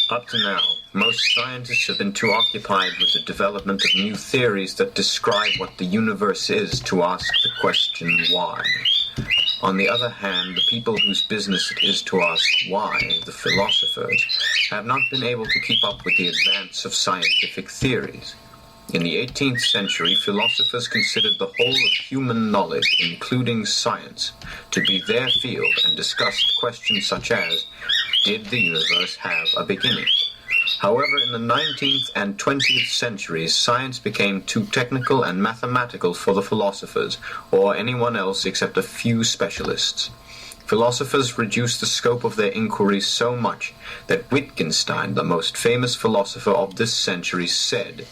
Up to now, most scientists have been too occupied with the development of new theories that describe what the universe is to ask the question why. On the other hand, the people whose business it is to ask why, the philosophers, have not been able to keep up with the advance of scientific theories. In the 18th century, philosophers considered the whole of human knowledge, including science, to be their field and discussed questions such as, did the universe have a beginning? However, in the 19th and 20th centuries, science became too technical and mathematical for the philosophers, or anyone else except a few specialists. Philosophers reduced the scope of their inquiries so much that Wittgenstein, the most famous philosopher of this century, said,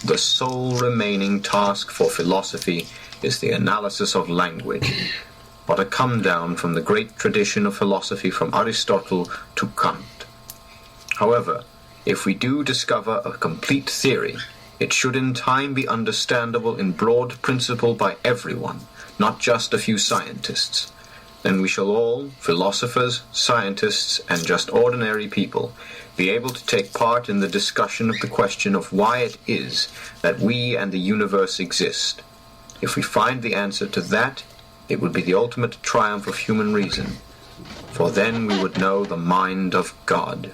"The sole remaining task for philosophy is the analysis of language," but a come-down from the great tradition of philosophy from Aristotle to Kant. However, if we do discover a complete theory, it should in time be understandable in broad principle by everyone, not just a few scientists. Then we shall all, philosophers, scientists, and just ordinary people, be able to take part in the discussion of the question of why it is that we and the universe exist. If we find the answer to that, it would be the ultimate triumph of human reason, for then we would know the mind of God.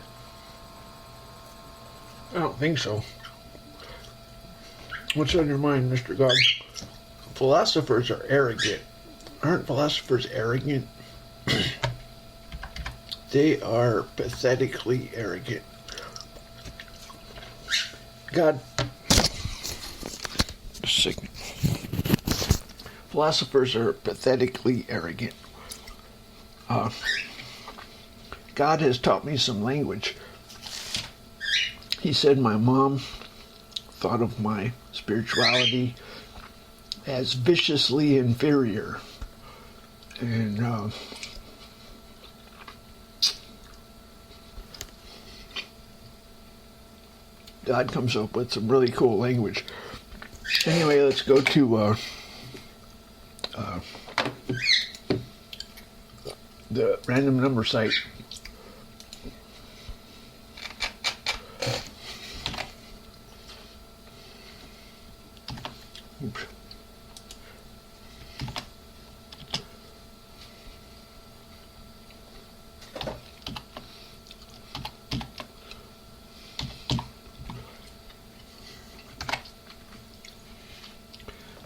I don't think so. What's on your mind, Mr. God? Philosophers are arrogant. Aren't philosophers arrogant? They are pathetically arrogant. God, just a second. Philosophers are pathetically arrogant. God has taught me some language. He said my mom thought of my spirituality as viciously inferior. And God comes up with some really cool language. Anyway, let's go to the random number site. Oops.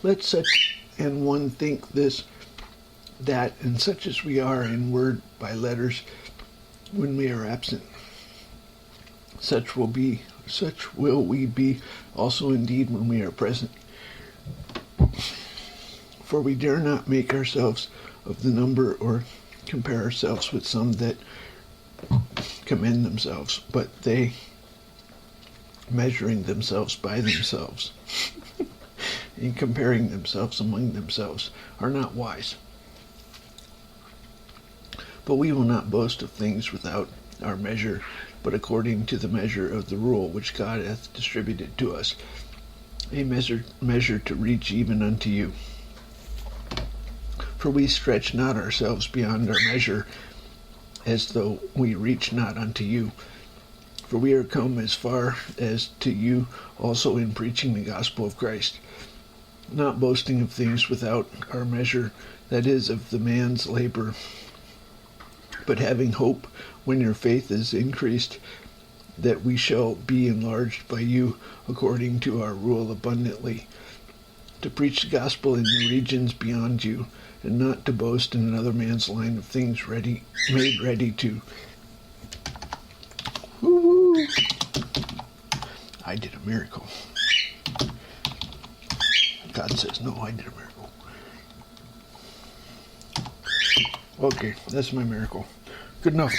Let such an one think this, that, and such as we are in word by letters when we are absent. Such will we be also indeed when we are present. For we dare not make ourselves of the number or compare ourselves with some that commend themselves, but they, measuring themselves by themselves, in comparing themselves among themselves, are not wise. But we will not boast of things without our measure, but according to the measure of the rule which God hath distributed to us, a measure to reach even unto you. For we stretch not ourselves beyond our measure, as though we reach not unto you. For we are come as far as to you also in preaching the gospel of Christ, not boasting of things without our measure, that is, of the man's labor, but having hope, when your faith is increased, that we shall be enlarged by you according to our rule abundantly, to preach the gospel in the regions beyond you, and not to boast in another man's line of things made ready to. Woo-hoo. I did a miracle. God says, no, I did a miracle. Okay, that's my miracle. Good enough.